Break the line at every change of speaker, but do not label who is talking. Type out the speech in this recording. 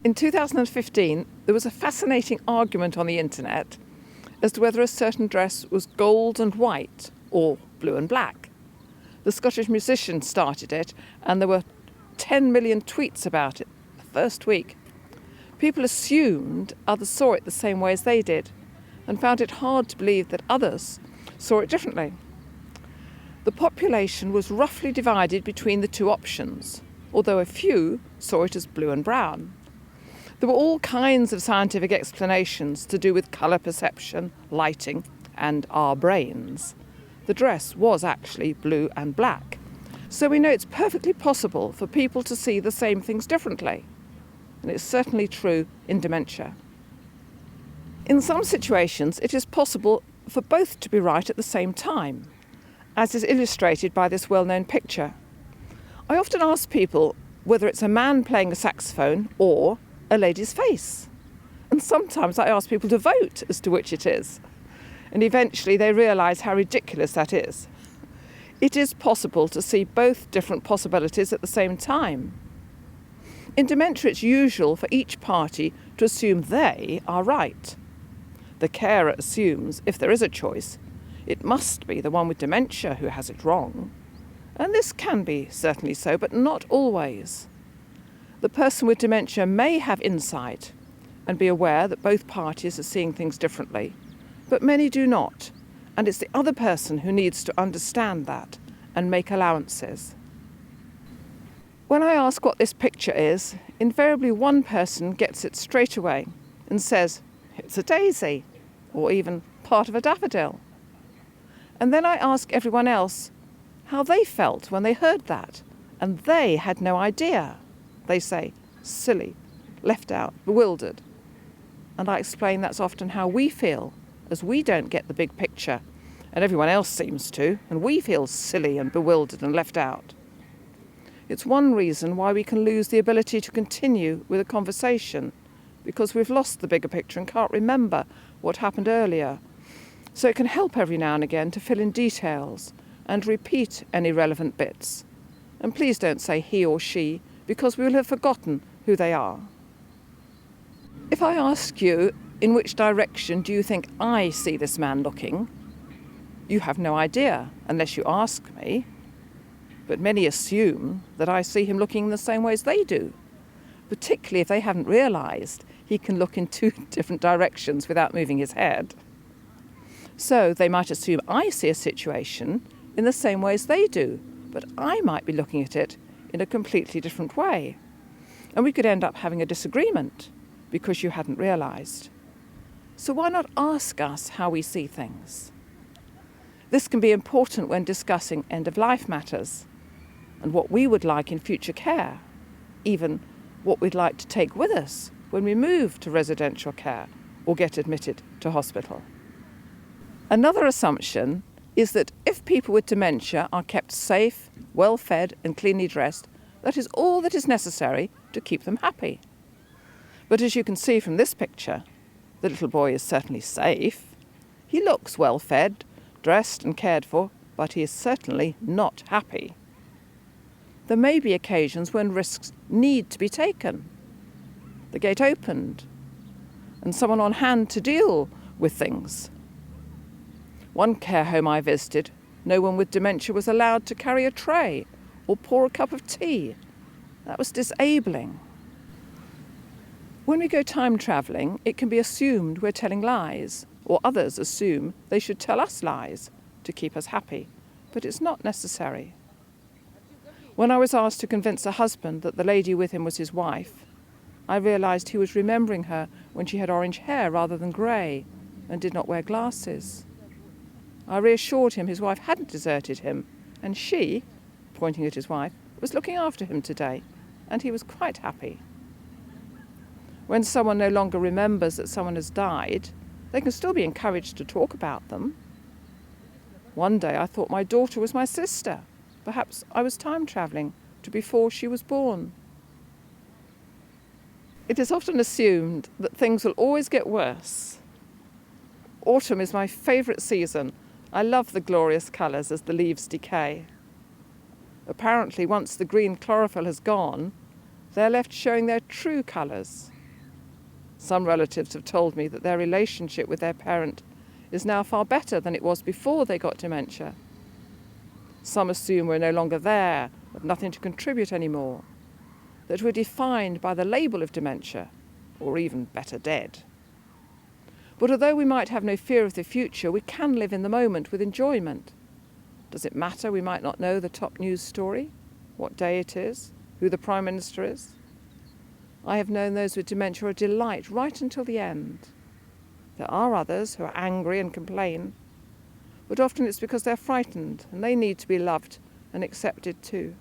In 2015, there was a fascinating argument on the internet as to whether a certain dress was gold and white or blue and black. The Scottish musician started it, and there were 10 million tweets about it the first week. People assumed others saw it the same way as they did, and found it hard to believe that others saw it differently. The population was roughly divided between the two options, although a few saw it as blue and brown. There were all kinds of scientific explanations to do with colour perception, lighting, and our brains. The dress was actually blue and black, so we know it's perfectly possible for people to see the same things differently, and it's certainly true in dementia. In some situations, it is possible for both to be right at the same time, as is illustrated by this well-known picture. I often ask people whether it's a man playing a saxophone or a lady's face. And sometimes I ask people to vote as to which it is. And eventually they realise how ridiculous that is. It is possible to see both different possibilities at the same time. In dementia, it's usual for each party to assume they are right. The carer assumes, if there is a choice, it must be the one with dementia who has it wrong. And this can be certainly so, but not always. The person with dementia may have insight and be aware that both parties are seeing things differently, but many do not, and it's the other person who needs to understand that and make allowances. When I ask what this picture is, invariably one person gets it straight away and says, "It's a daisy," or even part of a daffodil. And then I ask everyone else how they felt when they heard that, and they had no idea. They say, silly, left out, bewildered. And I explain that's often how we feel, as we don't get the big picture, and everyone else seems to, and we feel silly and bewildered and left out. It's one reason why we can lose the ability to continue with a conversation, because we've lost the bigger picture and can't remember what happened earlier. So it can help every now and again to fill in details and repeat any relevant bits. And please don't say he or she, because we will have forgotten who they are. If I ask you, in which direction do you think I see this man looking? You have no idea, unless you ask me. But many assume that I see him looking the same way as they do, particularly if they haven't realised he can look in two different directions without moving his head. So they might assume I see a situation in the same way as they do, but I might be looking at it in a completely different way. And we could end up having a disagreement because you hadn't realised. So why not ask us how we see things? This can be important when discussing end-of-life matters and what we would like in future care, even what we'd like to take with us when we move to residential care or get admitted to hospital. Another assumption is that if people with dementia are kept safe, well-fed and cleanly dressed, that is all that is necessary to keep them happy. But as you can see from this picture, the little boy is certainly safe. He looks well-fed, dressed and cared for, but he is certainly not happy. There may be occasions when risks need to be taken. The gate opened, and someone on hand to deal with things. One care home I visited, no one with dementia was allowed to carry a tray or pour a cup of tea. That was disabling. When we go time travelling, it can be assumed we're telling lies, or others assume they should tell us lies to keep us happy, but it's not necessary. When I was asked to convince a husband that the lady with him was his wife, I realised he was remembering her when she had orange hair rather than grey and did not wear glasses. I reassured him his wife hadn't deserted him, and she, pointing at his wife, was looking after him today, and he was quite happy. When someone no longer remembers that someone has died, they can still be encouraged to talk about them. One day I thought my daughter was my sister. Perhaps I was time travelling to before she was born. It is often assumed that things will always get worse. Autumn is my favourite season. I love the glorious colours as the leaves decay. Apparently, once the green chlorophyll has gone, they're left showing their true colours, Some relatives have told me that their relationship with their parent is now far better than it was before they got dementia. Some assume we're no longer there, with nothing to contribute anymore, that we're defined by the label of dementia, or even better, dead. But although we might have no fear of the future, we can live in the moment with enjoyment. Does it matter we might not know the top news story, what day it is, who the Prime Minister is? I have known those with dementia a delight right until the end. There are others who are angry and complain, but often it's because they're frightened and they need to be loved and accepted too.